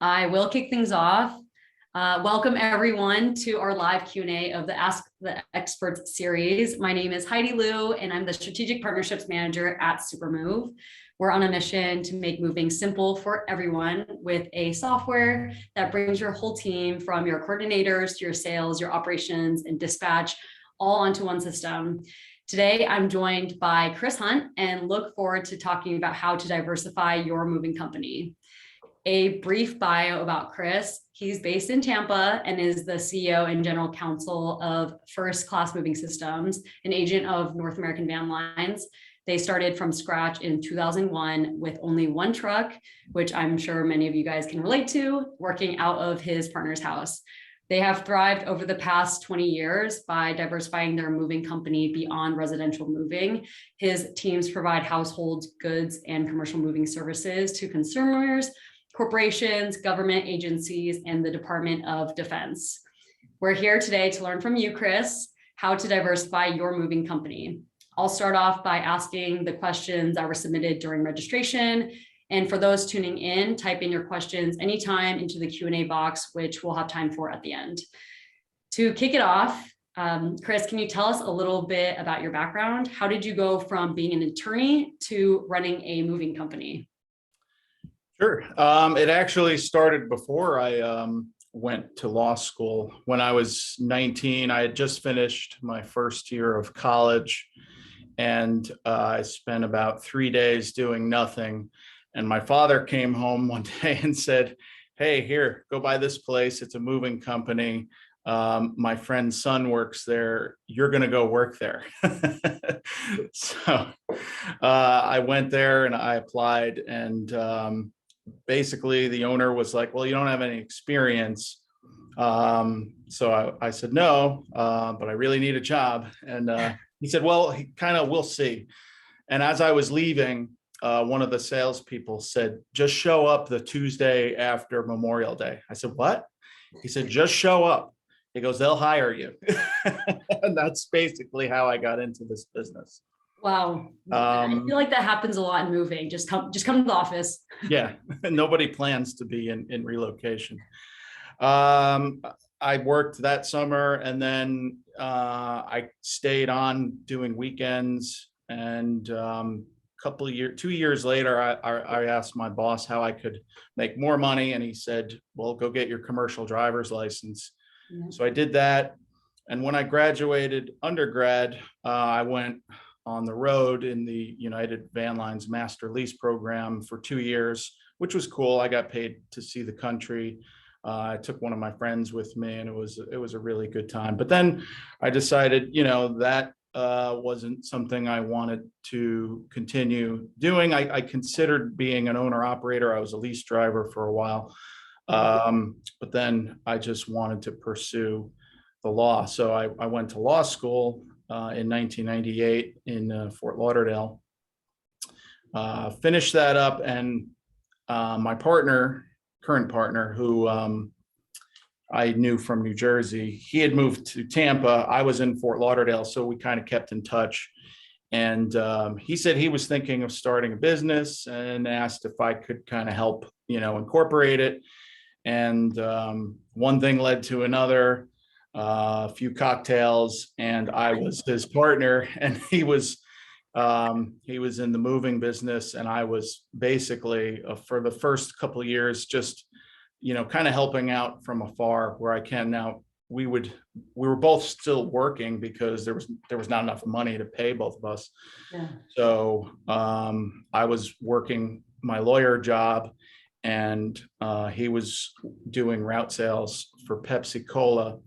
I will kick things off. Welcome everyone to our live Q&A of the Ask the Experts series. My name is Heidi Liu, and I'm the Strategic Partnerships Manager at Supermove. We're on a mission to make moving simple for everyone with a software that brings your whole team, from your coordinators to your sales, your operations, and dispatch, all onto one system. Today, I'm joined by Chris Hunt and look forward to talking about how to diversify your moving company. A brief bio about Chris. He's based in Tampa and is the CEO and General Counsel of First Class Moving Systems, an agent of North American Van Lines. They started from scratch in 2001 with only one truck, which I'm sure many of you guys can relate to, working out of his partner's house. They have thrived over the past 20 years by diversifying their moving company beyond residential moving. His teams provide household goods and commercial moving services to consumers, corporations, government agencies, and the Department of Defense. We're here today to learn from you, Chris, how to diversify your moving company. I'll start off by asking the questions that were submitted during registration. And for those tuning in, type in your questions anytime into the Q&A box, which we'll have time for at the end. To kick it off, Chris, can you tell us a little bit about your background? How did you go from being an attorney to running a moving company? Sure. It actually started before I went to law school. When I was 19, I had just finished my first year of college, and I spent about 3 days doing nothing. And my father came home one day and said, "Hey, here, go by this place. It's a moving company. My friend's son works there. You're going to go work there." So I went there and I applied, and basically the owner was like, "Well, you don't have any experience." So I said, "No, but I really need a job." And he said, "Well, we'll see." And as I was leaving, one of the salespeople said, "Just show up the Tuesday after Memorial Day." I said, "What?" He said, "Just show up." He goes, "They'll hire you." And that's basically how I got into this business. Wow. I feel like that happens a lot in moving. Just come to the office. Yeah. Nobody plans to be in relocation. I worked that summer, and then I stayed on doing weekends. And 2 years later, I asked my boss how I could make more money, and he said, "Well, go get your commercial driver's license." Yeah. So I did that. And when I graduated undergrad, I went on the road in the United Van Lines Master Lease program for 2 years, which was cool. I got paid to see the country. I took one of my friends with me, and it was a really good time. But then I decided, that wasn't something I wanted to continue doing. I considered being an owner operator. I was a lease driver for a while. But then I just wanted to pursue the law. So I went to law school in 1998 in Fort Lauderdale, finished that up, and my current partner, who I knew from New Jersey, he had moved to Tampa. I was in Fort Lauderdale, so we kind of kept in touch. And he said he was thinking of starting a business and asked if I could kind of help, incorporate it. And one thing led to another. A few cocktails, and I was his partner, and he was in the moving business, and I was basically for the first couple of years just kind of helping out from afar where I can. Now we were both still working because there was not enough money to pay both of us. Yeah. So I was working my lawyer job, and he was doing route sales for Pepsi Cola.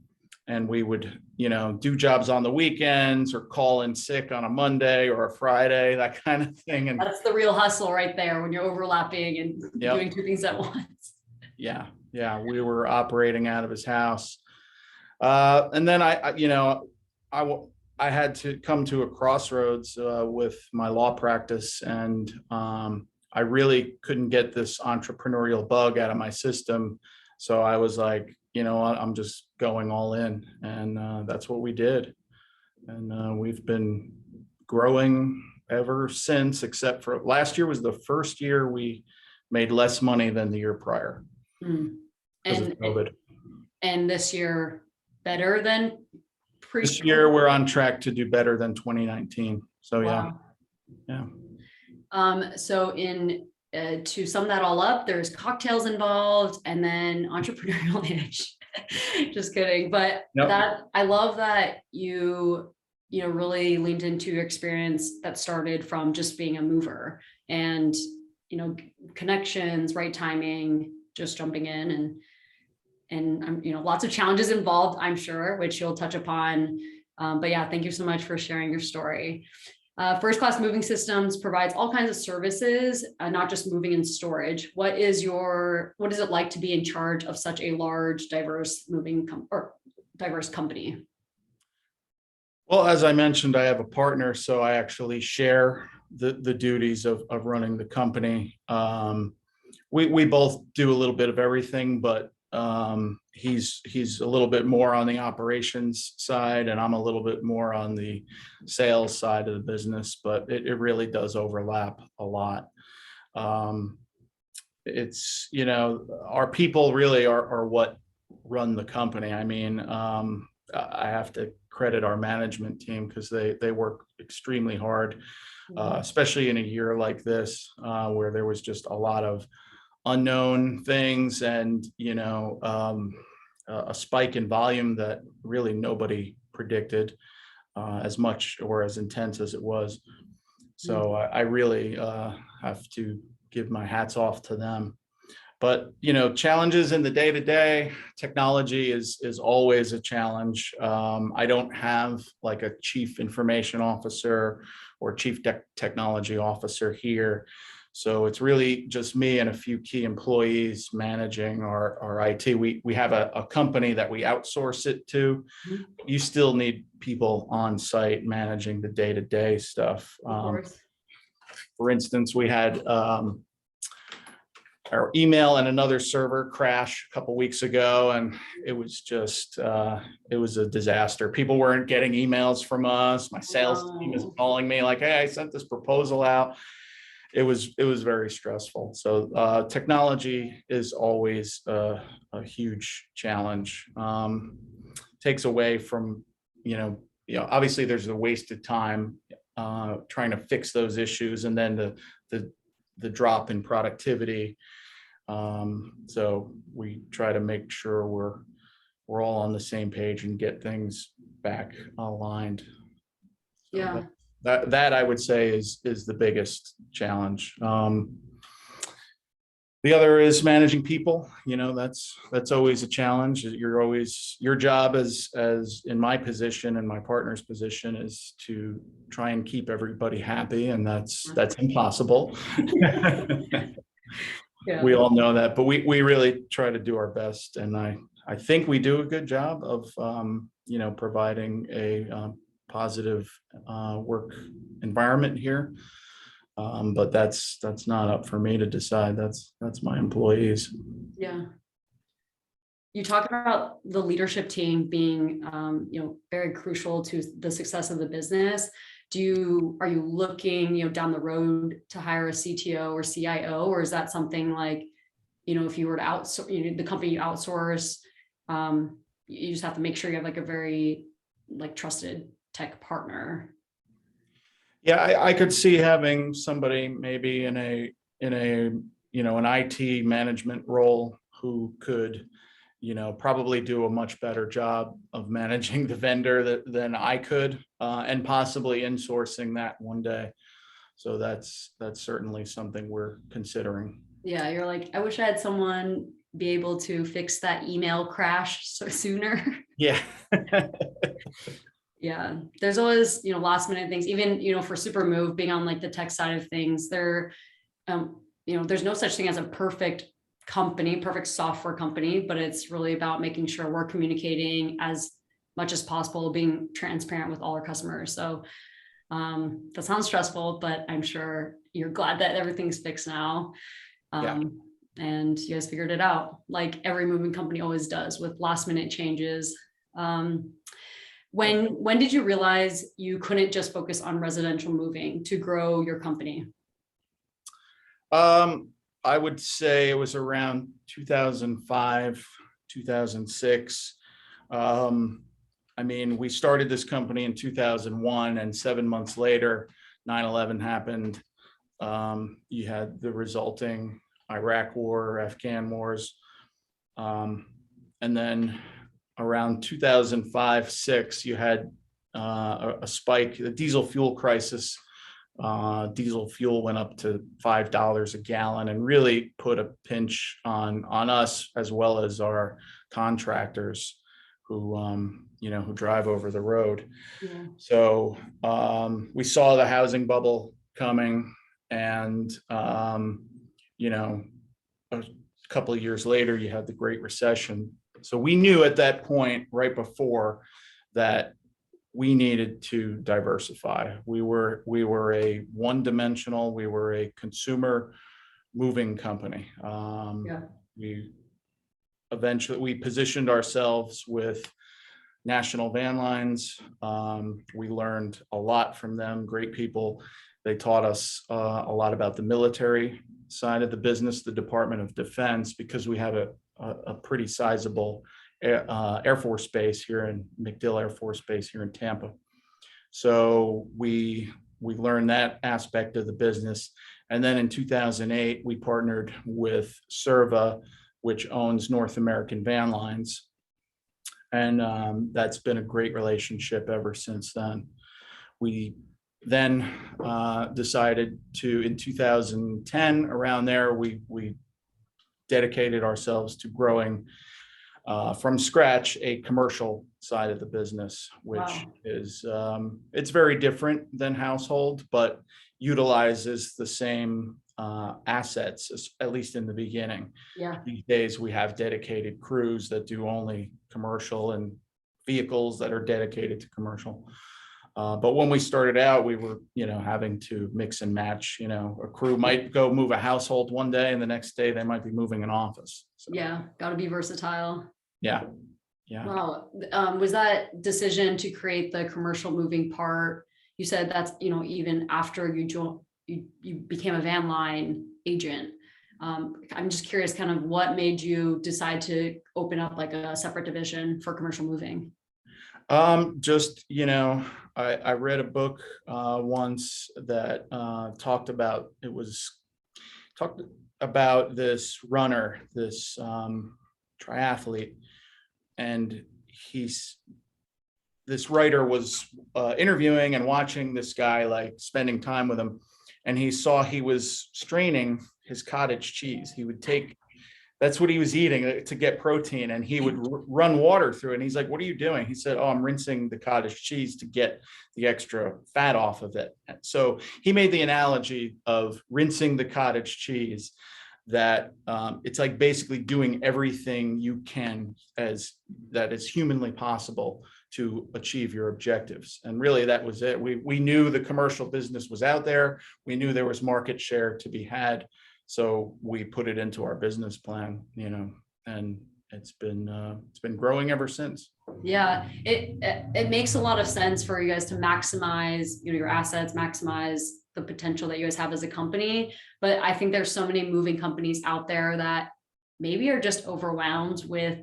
And we would, do jobs on the weekends or call in sick on a Monday or a Friday, that kind of thing. And that's the real hustle right there, when you're overlapping and Yep. doing two things at once. Yeah. We were operating out of his house. And then I had to come to a crossroads with my law practice, and I really couldn't get this entrepreneurial bug out of my system. So I was like, I'm just going all in, and that's what we did. And we've been growing ever since, except for last year was the first year we made less money than the year prior. Mm. because of And COVID. this year better than pre. This year, we're on track to do better than 2019. So Wow. yeah. So to sum that all up, there's cocktails involved and then entrepreneurial age. Just kidding. But Yep. I love that you really leaned into your experience that started from just being a mover and, connections, right timing, just jumping in and lots of challenges involved, I'm sure, which you'll touch upon. But yeah, thank you so much for sharing your story. First Class Moving Systems provides all kinds of services, not just moving and storage. What is it like to be in charge of such a large, diverse diverse company? Well, as I mentioned, I have a partner, so I actually share the duties of running the company. We both do a little bit of everything, but he's a little bit more on the operations side, and I'm a little bit more on the sales side of the business. But it really does overlap a lot. It's our people really are what run the company. I mean, I have to credit our management team because they work extremely hard, especially in a year like this where there was just a lot of unknown things and a spike in volume that really nobody predicted as much or as intense as it was. So I really have to give my hats off to them. But challenges in the day-to-day, technology is always a challenge. I don't have like a chief information officer or chief technology officer here. So it's really just me and a few key employees managing our IT. We have a company that we outsource it to. You still need people on site managing the day-to-day stuff. Of course. For instance, we had our email and another server crash a couple weeks ago, and it was just it was a disaster. People weren't getting emails from us. My sales team is calling me like, "Hey, I sent this proposal out." It was very stressful. So technology is always a huge challenge. Takes away from obviously there's a wasted time trying to fix those issues, and then the drop in productivity. So we try to make sure we're all on the same page and get things back aligned. So Yeah. That I would say is the biggest challenge. The other is managing people. That's always a challenge. Your job as in my position and my partner's position is to try and keep everybody happy, and that's impossible. Yeah. We all know that, but we really try to do our best, and I think we do a good job of providing a positive work environment here. But that's not up for me to decide. That's my employees. Yeah. You talk about the leadership team being, very crucial to the success of the business. Are you looking, down the road to hire a CTO or CIO, or is that something like, if you were to outsource, the company you outsource, you just have to make sure you have like a very trusted tech partner? Yeah, I could see having somebody maybe in an IT management role who could, probably do a much better job of managing the vendor than I could, and possibly insourcing that one day. So that's certainly something we're considering. Yeah, you're like, I wish I had someone be able to fix that email crash sooner. Yeah. Yeah, there's always, last minute things, even, for Super Move being on the tech side of things, there's no such thing as a perfect software company, but it's really about making sure we're communicating as much as possible, being transparent with all our customers. So that sounds stressful, but I'm sure you're glad that everything's fixed now. Yeah. And you guys figured it out like every moving company always does with last minute changes. When did you realize you couldn't just focus on residential moving to grow your company? I would say it was around 2005, 2006. I mean, we started this company in 2001, and 7 months later, 9/11 happened. You had the resulting Iraq war, Afghan wars. And then around 2005, 6, you had a spike, the diesel fuel crisis. Diesel fuel went up to $5 a gallon and really put a pinch on us as well as our contractors who who drive over the road. Yeah. So we saw the housing bubble coming, and a couple of years later you had the Great Recession. So we knew at that point, right before, that we needed to diversify. We were a one-dimensional, we were a consumer moving company. We eventually positioned ourselves with National Van Lines. We learned a lot from them, great people. They taught us a lot about the military side of the business, the Department of Defense, because we had a pretty sizable Air Force Base here in MacDill Air Force Base here in Tampa. So we learned that aspect of the business. And then in 2008, we partnered with Serva, which owns North American Van Lines. And that's been a great relationship ever since then. We then decided to, in 2010, around there, we dedicated ourselves to growing from scratch a commercial side of the business, which is it's very different than household, but utilizes the same assets, at least in the beginning. Yeah. These days we have dedicated crews that do only commercial and vehicles that are dedicated to commercial. But when we started out, we were, having to mix and match. A crew might go move a household one day, and the next day they might be moving an office. So, Yeah, got to be versatile. Yeah. Wow. Was that decision to create the commercial moving part? You said that's even after you became a van line agent. I'm just curious, kind of what made you decide to open up like a separate division for commercial moving? I read a book once that talked about this runner, this triathlete, and this writer was interviewing and watching this guy, like spending time with him, and he saw he was straining his cottage cheese. That's what he was eating to get protein, and he would run water through it. And he's like, "What are you doing?" He said, "Oh, I'm rinsing the cottage cheese to get the extra fat off of it." So he made the analogy of rinsing the cottage cheese, that it's like basically doing everything you can that is humanly possible to achieve your objectives. And really that was it. We knew the commercial business was out there. We knew there was market share to be had. So we put it into our business plan, and it's been growing ever since. Yeah, it makes a lot of sense for you guys to maximize, your assets, maximize the potential that you guys have as a company. But I think there's so many moving companies out there that maybe are just overwhelmed with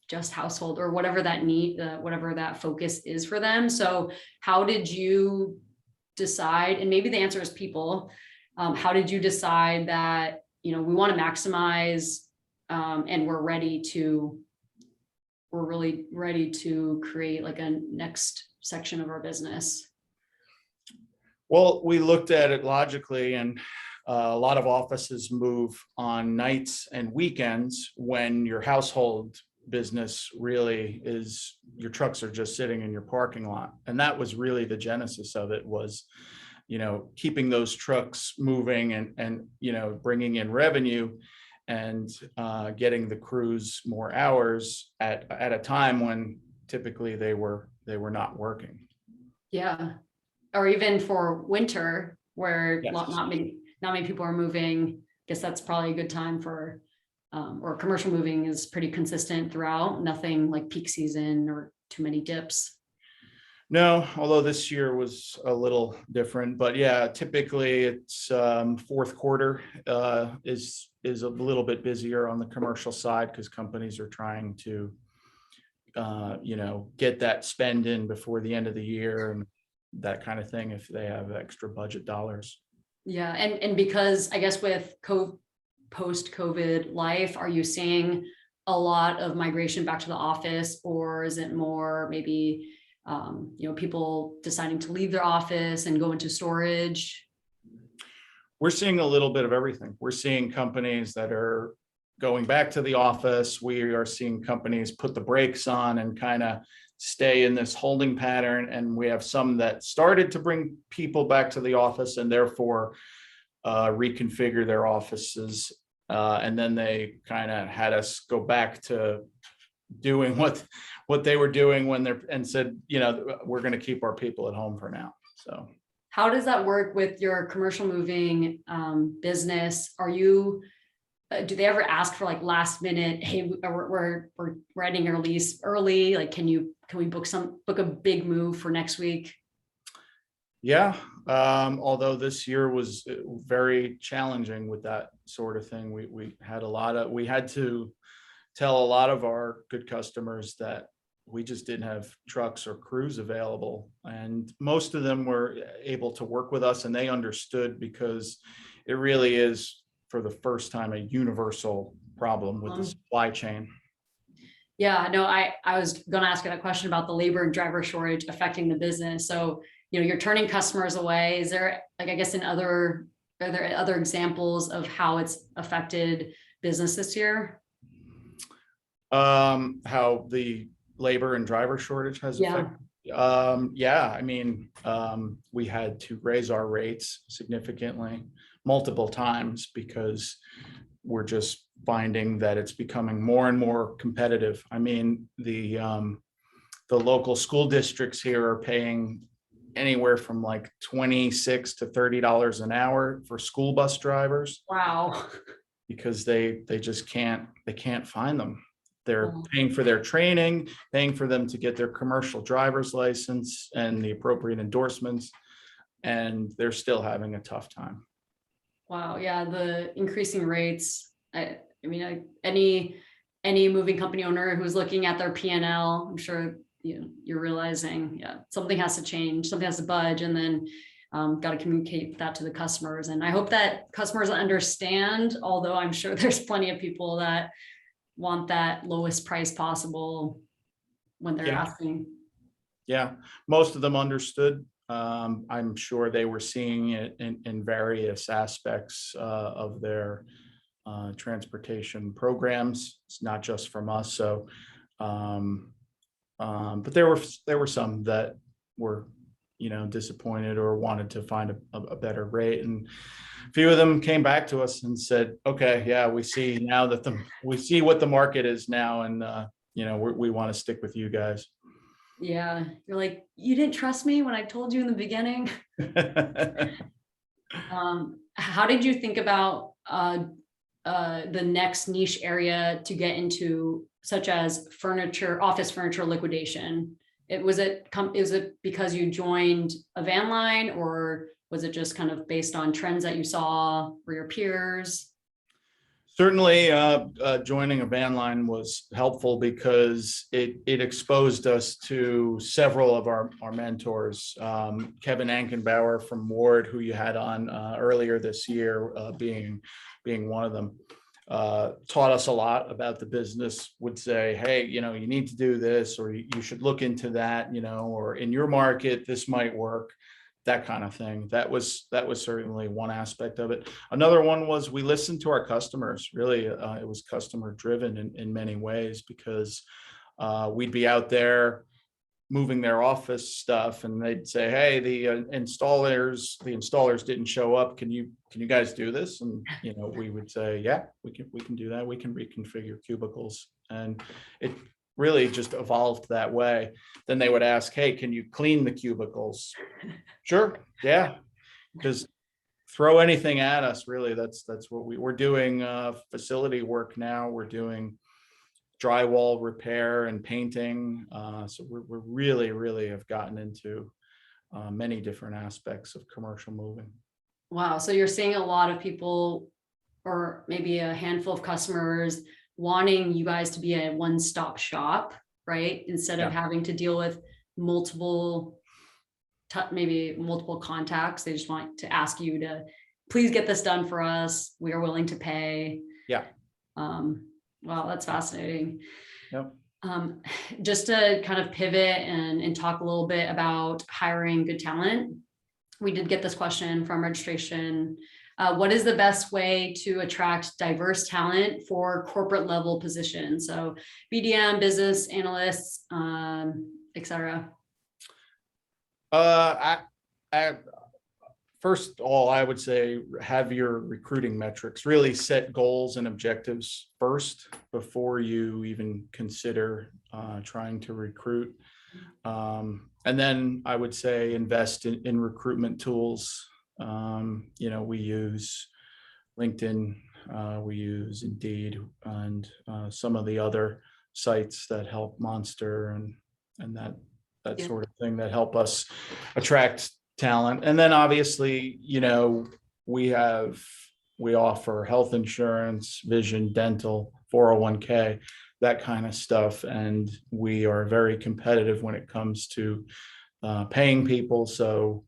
just household or whatever that whatever that focus is for them. So how did you decide? And maybe the answer is people. How did you decide that, we want to maximize and we're really ready to create like a next section of our business? Well, we looked at it logically, and a lot of offices move on nights and weekends when your household business really is, your trucks are just sitting in your parking lot. And that was really the genesis of it, was keeping those trucks moving and bringing in revenue, and getting the crews more hours at a time when typically they were not working. Yeah. Or even for winter where Yes. not many people are moving. I guess that's probably a good time for, or commercial moving is pretty consistent throughout, nothing like peak season or too many dips. No, although this year was a little different, but yeah, typically it's fourth quarter is is a little bit busier on the commercial side because companies are trying to, get that spend in before the end of the year and that kind of thing if they have extra budget dollars. Yeah, and because I guess with post-COVID life, are you seeing a lot of migration back to the office, or is it more maybe people deciding to leave their office and go into storage? We're seeing a little bit of everything. We're seeing companies that are going back to the office. We are seeing companies put the brakes on and kind of stay in this holding pattern. And we have some that started to bring people back to the office and therefore reconfigure their offices. And then they kind of had us go back to doing what they were doing and said, we're going to keep our people at home for now. So how does that work with your commercial moving business? Do they ever ask for like last minute, hey, we're ending our lease early, like can we book a big move for next week? Yeah, although this year was very challenging with that sort of thing. We had to tell a lot of our good customers that we just didn't have trucks or crews available, and most of them were able to work with us and they understood, because it really is for the first time a universal problem with the supply chain. Yeah, no, I was going to ask you that question about the labor and driver shortage affecting the business. So, you're turning customers away. Is there, like, I guess are there other examples of how it's affected business this year? How the labor and driver shortage has affected. We had to raise our rates significantly multiple times because we're just finding that it's becoming more and more competitive. I mean, the local school districts here are paying anywhere from like $26 to $30 an hour for school bus drivers. Wow. Because they can't find them. They're paying for their training, paying for them to get their commercial driver's license and the appropriate endorsements, and they're still having a tough time. Wow. Yeah. The increasing rates. Any moving company owner who's looking at their P&L, I'm sure you're realizing, something has to change, something has to budge, and then got to communicate that to the customers. And I hope that customers understand, although I'm sure there's plenty of people that want that lowest price possible when they're asking. Yeah, most of them understood. I'm sure they were seeing it in various aspects of their transportation programs. It's not just from us. So, but there were some that were, disappointed or wanted to find a better rate. And a few of them came back to us and said, okay, yeah, we see now that we see what the market is now. And, we want to stick with you guys. Yeah. You're like, you didn't trust me when I told you in the beginning. How did you think about the next niche area to get into, such as office furniture liquidation? Was it because you joined a van line, or was it just kind of based on trends that you saw for your peers? Certainly, joining a van line was helpful because it exposed us to several of our mentors. Kevin Ankenbauer from Ward, who you had on earlier this year, being one of them, taught us a lot about the business. Would say, hey, you need to do this, or you should look into that, or in your market this might work. That kind of thing. That was certainly one aspect of it. Another one was we listened to our customers. Really, it was customer driven in many ways, because we'd be out there moving their office stuff, and they'd say, "Hey, the installers didn't show up. Can you guys do this?" And we would say, "Yeah, we can do that. We can reconfigure cubicles." And it really just evolved that way. Then they would ask, "Hey, can you clean the cubicles?" Sure, yeah, because throw anything at us, really. That's what we're doing. Facility work now. We're doing drywall repair and painting. So we're really have gotten into many different aspects of commercial moving. Wow. So you're seeing a lot of people or maybe a handful of customers wanting you guys to be a one-stop shop, right? Instead of Yeah. having to deal with multiple, maybe multiple contacts. They just want to ask you to please get this done for us. We are willing to pay. Yeah. Wow, that's fascinating. Yep. Just to kind of pivot and talk a little bit about hiring good talent. We did get this question from registration. What is the best way to attract diverse talent for corporate level positions? So BDM, business analysts, et cetera. First of all, I would say have your recruiting metrics, really set goals and objectives first before you even consider trying to recruit. And then I would say invest in recruitment tools. We use LinkedIn, we use Indeed, and some of the other sites that help Monster and that Yeah. sort of thing that help us attract talent. And then obviously, we offer health insurance, vision, dental, 401k, that kind of stuff. And we are very competitive when it comes to paying people. So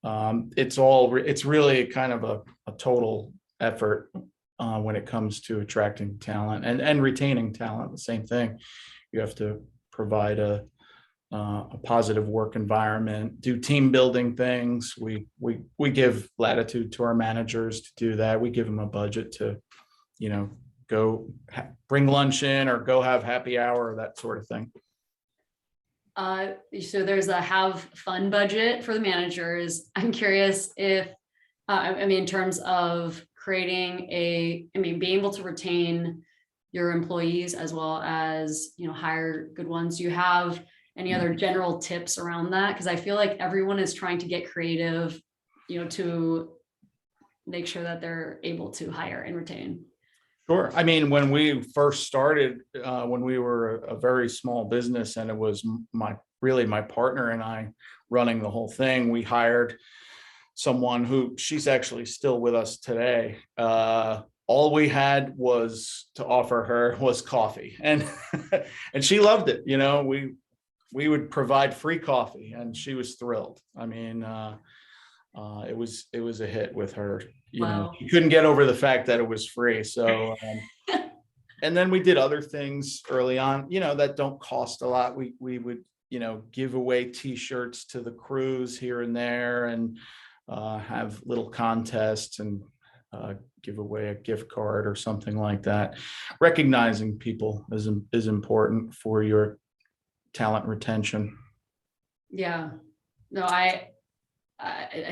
it's really kind of a total effort when it comes to attracting talent and retaining talent. The same thing. You have to provide a positive work environment, do team building things. We give latitude to our managers to do that. We give them a budget to, go bring lunch in or go have happy hour, that sort of thing. So there's a have fun budget for the managers. I'm curious if, in terms of creating being able to retain your employees as well as, hire good ones. Do you have any other general tips around that? Because I feel like everyone is trying to get creative, to make sure that they're able to hire and retain. Sure. When we first started, when we were a very small business and it was my partner and I running the whole thing, we hired someone who she's actually still with us today. All we had was to offer her was coffee, and and she loved it. We would provide free coffee and she was thrilled. It was a hit with her. Wow. She couldn't get over the fact that it was free. So, and then we did other things early on, that don't cost a lot. We would, give away t-shirts to the crews here and there and have little contests and give away a gift card or something like that. Recognizing people is important for your talent retention. Yeah, no, I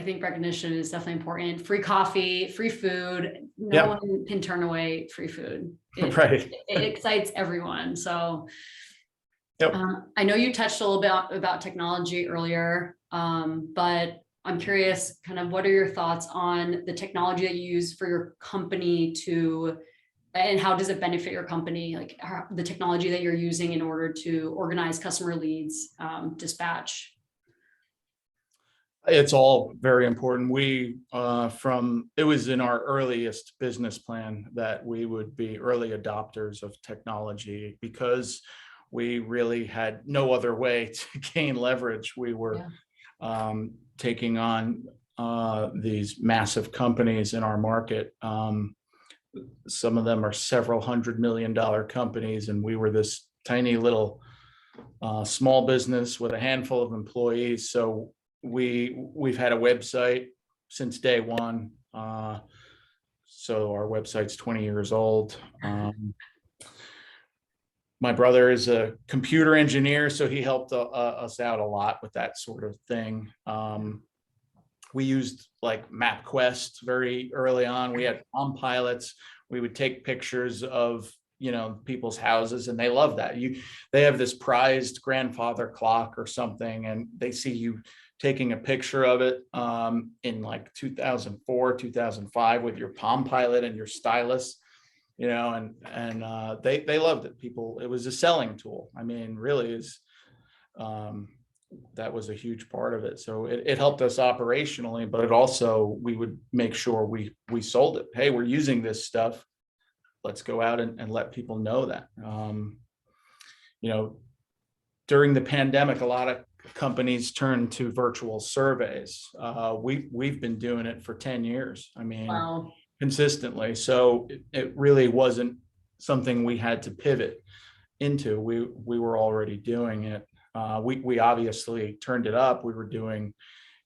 think recognition is definitely important. Free coffee, free food. No one can turn away free food. Right. It excites everyone. So yep. I know you touched a little bit about technology earlier, but I'm curious, kind of, what are your thoughts on the technology that you use for your company and how does it benefit your company? Like the technology that you're using in order to organize customer leads, dispatch. It's all very important. It was in our earliest business plan that we would be early adopters of technology because we really had no other way to gain leverage. We were taking on these massive companies in our market. Some of them are several $100 million companies, and we were this tiny little small business with a handful of employees. So we've had a website since day one. So our website's 20 years old. My brother is a computer engineer, so he helped us out a lot with that sort of thing. We used like MapQuest very early on. We had Palm Pilots. We would take pictures of people's houses, and they love that. They have this prized grandfather clock or something, and they see you taking a picture of it in like 2004, 2005 with your Palm Pilot and your stylus, and they loved it. It was a selling tool. Really is. that was a huge part of it. So it helped us operationally, but it also, we would make sure we sold it. Hey, we're using this stuff. Let's go out and let people know that. You know, during the pandemic, a lot of companies turned to virtual surveys. We've been doing it for 10 years. I mean, Wow. consistently. So it really wasn't something we had to pivot into. We were already doing it. We obviously turned it up. We were doing,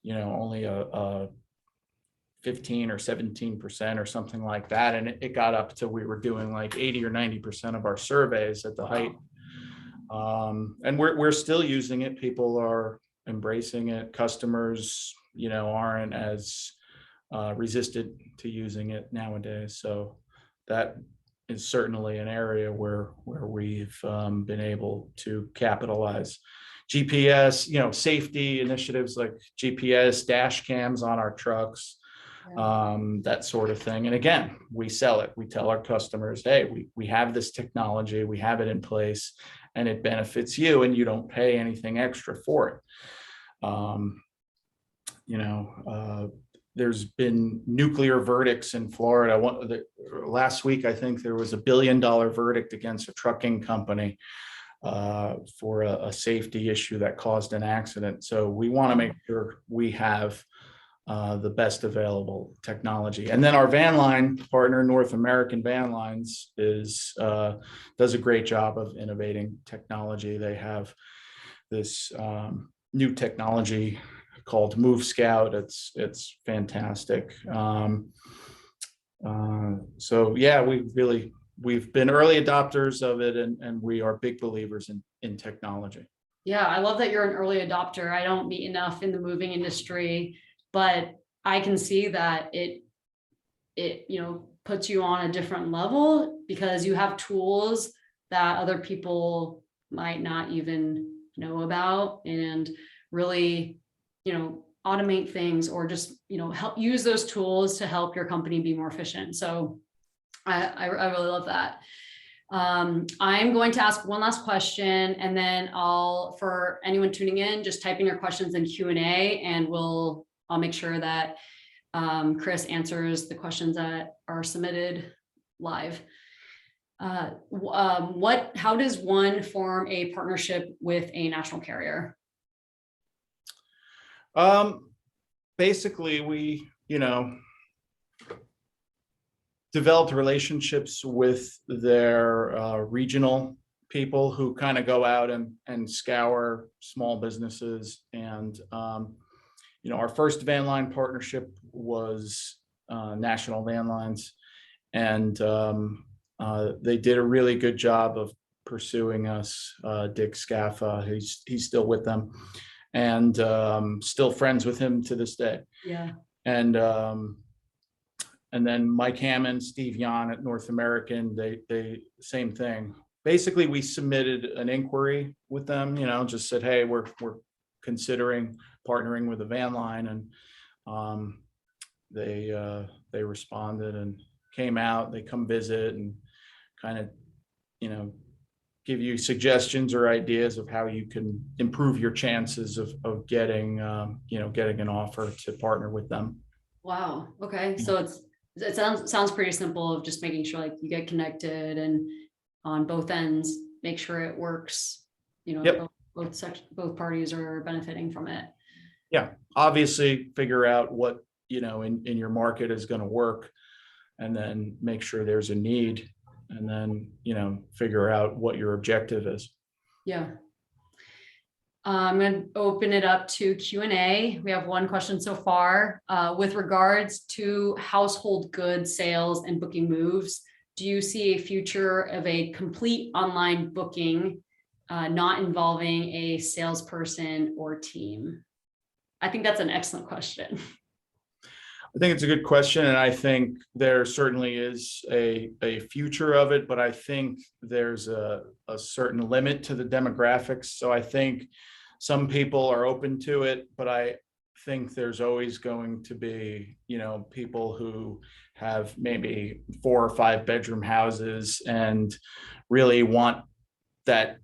you know, only a 15 or 17% or something like that. And it got up to, we were doing like 80 or 90% of our surveys at the height. And we're still using it. People are embracing it. Customers, you know, aren't as resistant to using it nowadays. So that is certainly an area where we've been able to capitalize. GPS, you know, safety initiatives like GPS, dash cams on our trucks, that sort of thing. And again, we sell it. We tell our customers, hey, we have this technology, we have it in place, and it benefits you, and you don't pay anything extra for it. You know, there's been nuclear verdicts in Florida. Last week, I think there was $1 billion verdict against a trucking company for a safety issue that caused an accident. So we want to make sure we have the best available technology. And then our van line partner, North American Van Lines, does a great job of innovating technology. They have this new technology called Move Scout. It's fantastic. So yeah, we've been early adopters of it, and we are big believers in technology. Yeah, I love that you're an early adopter. I don't meet enough in the moving industry, but I can see that it you know, puts you on a different level because you have tools that other people might not even know about, and really, you know, automate things, or just, you know, help use those tools to help your company be more efficient. So I really love that. I'm going to ask one last question, and then for anyone tuning in, just type in your questions in Q&A, and I'll make sure that Chris answers the questions that are submitted live. How does one form a partnership with a national carrier? Basically, we, you know, developed relationships with their regional people who kind of go out and scour small businesses. And, you know, our first van line partnership was National Van Lines, and they did a really good job of pursuing us. Dick Scaffa, he's still with them, and still friends with him to this day. Yeah. And then Mike Hammond, Steve Yan at North American, they same thing. Basically, we submitted an inquiry with them, you know, just said, hey, we're considering partnering with a van line, and they responded and came out. They come visit and kind of, you know, give you suggestions or ideas of how you can improve your chances of getting, you know, getting an offer to partner with them. Wow. Okay. So it sounds pretty simple, of just making sure like you get connected, and on both ends, make sure it works. You know, yep. both parties are benefiting from it. Yeah. Obviously figure out what, you know, in your market is going to work, and then make sure there's a need, and then, you know, figure out what your objective is. Yeah. I'm going to open it up to Q&A. We have one question so far. With regards to household goods sales and booking moves, do you see a future of a complete online booking, not involving a salesperson or team? I think that's an excellent question. I think it's a good question, and I think there certainly is a future of it, but I think there's a certain limit to the demographics. So I think some people are open to it, but I think there's always going to be, you know, people who have maybe 4 or 5 bedroom houses and really want that,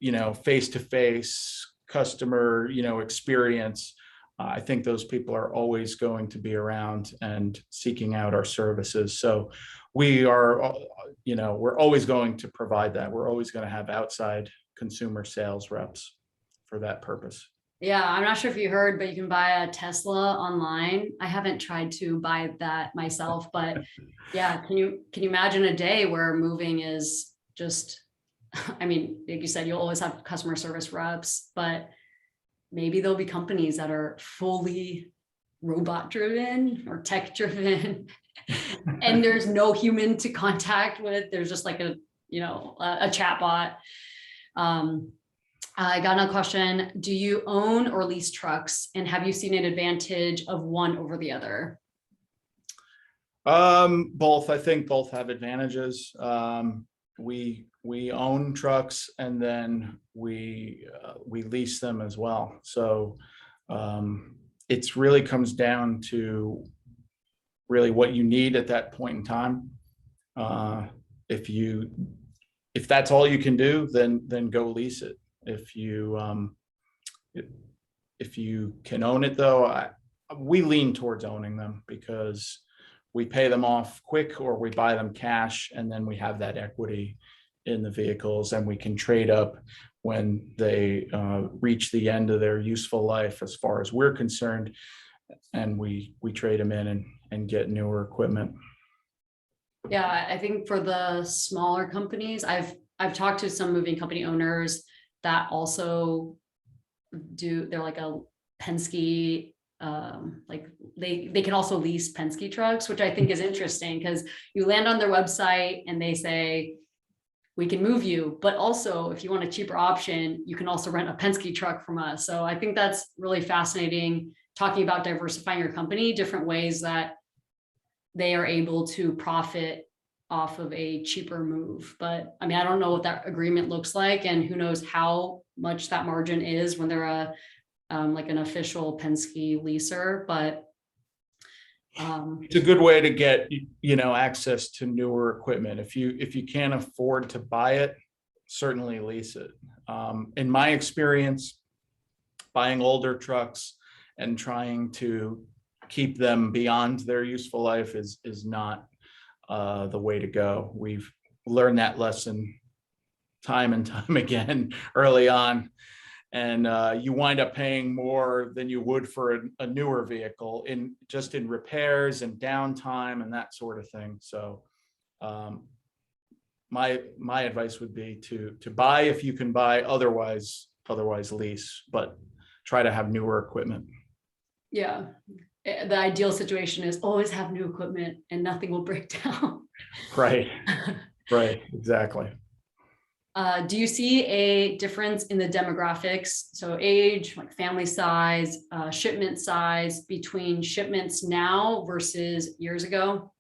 you know, face-to-face customer, experience. I think those people are always going to be around and seeking out our services. So we are, we're always going to provide that. We're always going to have outside consumer sales reps for that purpose. Yeah, I'm not sure if you heard, but you can buy a Tesla online. I haven't tried to buy that myself, but yeah, can you imagine a day where moving is just, I mean, like you said, you'll always have customer service reps, but maybe there'll be companies that are fully robot driven or tech driven and there's no human to contact with. There's just like a chat bot. I got another question. Do you own or lease trucks, and have you seen an advantage of one over the other? Both. I think both have advantages. We own trucks, and then we lease them as well. So it's really comes down to really what you need at that point in time. If that's all you can do, then go lease it. If you can own it, though, we lean towards owning them because we pay them off quick or we buy them cash, and then we have that equity in the vehicles, and we can trade up when they reach the end of their useful life as far as we're concerned, and we trade them in and get newer equipment. Yeah, I think for the smaller companies, I've talked to some moving company owners that also they're like a Penske, like they can also lease Penske trucks, which I think is interesting because you land on their website and they say, we can move you, but also if you want a cheaper option, you can also rent a Penske truck from us. So I think that's really fascinating, talking about diversifying your company, different ways that they are able to profit off of a cheaper move. But I mean, I don't know what that agreement looks like, and who knows how much that margin is when they're like an official Penske leaser, but it's a good way to get access to newer equipment. If you can't afford to buy it, certainly lease it. In my experience, buying older trucks and trying to keep them beyond their useful life is not the way to go. We've learned that lesson time and time again early on. And you wind up paying more than you would for a newer vehicle in repairs and downtime and that sort of thing. So my advice would be to buy if you can buy, otherwise lease, but try to have newer equipment. Yeah, the ideal situation is always have new equipment and nothing will break down. Right, exactly. Do you see a difference in the demographics? So age, like family size, shipment size between shipments now versus years ago?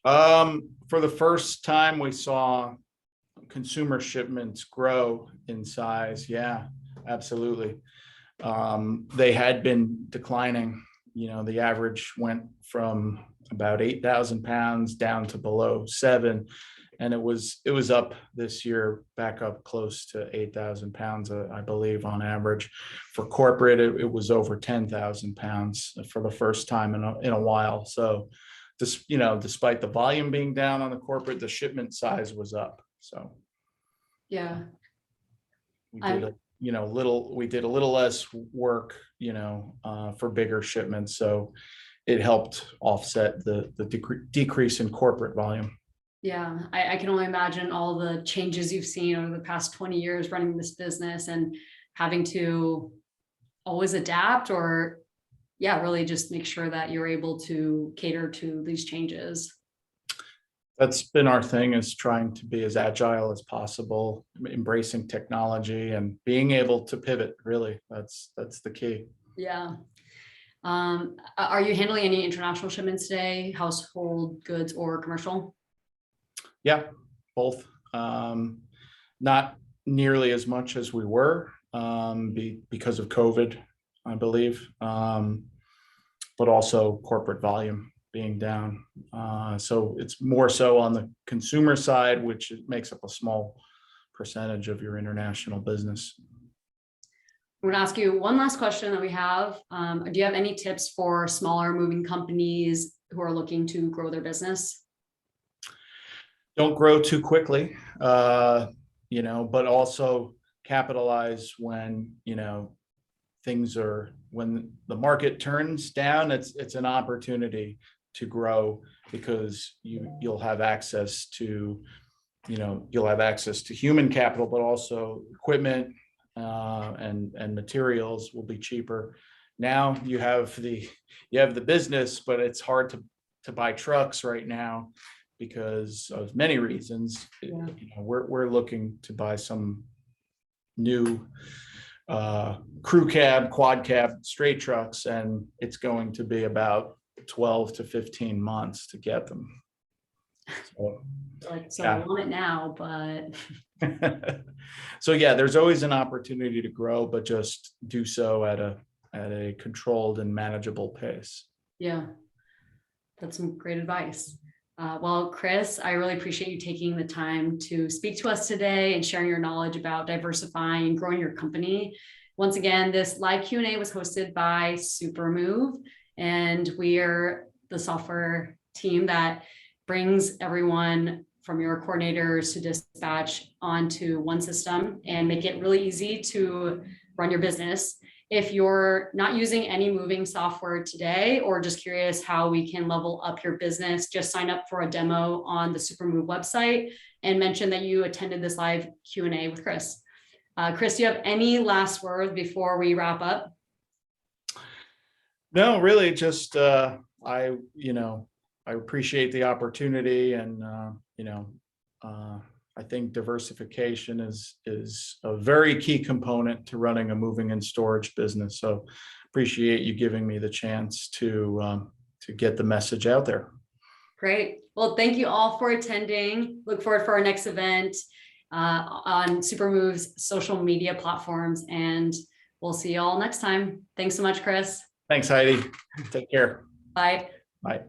For the first time, we saw consumer shipments grow in size. Yeah, absolutely. They had been declining. The average went from about 8,000 pounds down to below 7. And it was up this year, back up close to 8,000 pounds, I believe, on average. For corporate, it was over 10,000 pounds for the first time in a while. So, despite the volume being down on the corporate, the shipment size was up. So, yeah, we did a little less work, for bigger shipments. So, it helped offset the decrease in corporate volume. Yeah, I can only imagine all the changes you've seen over the past 20 years running this business and having to always adapt or, really just make sure that you're able to cater to these changes. That's been our thing, is trying to be as agile as possible, embracing technology and being able to pivot. Really, that's the key. Yeah. Are you handling any international shipments today, household goods or commercial? Yeah, both. Not nearly as much as we were because of COVID, I believe, but also corporate volume being down. So it's more so on the consumer side, which makes up a small percentage of your international business. I'm going to ask you one last question that we have. Do you have any tips for smaller moving companies who are looking to grow their business? Don't grow too quickly, but also capitalize when, when the market turns down, it's an opportunity to grow, because you'll have access to, human capital, but also equipment, and materials will be cheaper. Now you have the business, but it's hard to buy trucks right now because of many reasons. Yeah. We're looking to buy some new crew cab, quad cab, straight trucks, and it's going to be about 12 to 15 months to get them. I want it now, but so yeah, there's always an opportunity to grow, but just do so at a controlled and manageable pace. yeah, that's some great advice. Well, Chris, I really appreciate you taking the time to speak to us today and sharing your knowledge about diversifying and growing your company. Once again, this live Q&A was hosted by Supermove, and we are the software team that brings everyone from your coordinators to dispatch onto one system and make it really easy to run your business. If you're not using any moving software today, or just curious how we can level up your business, just sign up for a demo on the Supermove website and mention that you attended this live Q&A with Chris. Chris, do you have any last words before we wrap up? No, really, just I appreciate the opportunity, and I think diversification is a very key component to running a moving and storage business. So appreciate you giving me the chance to get the message out there. Great. Well, thank you all for attending. Look forward for our next event on Supermove's social media platforms, and we'll see you all next time. Thanks so much, Chris. Thanks, Heidi. Take care. Bye. Bye.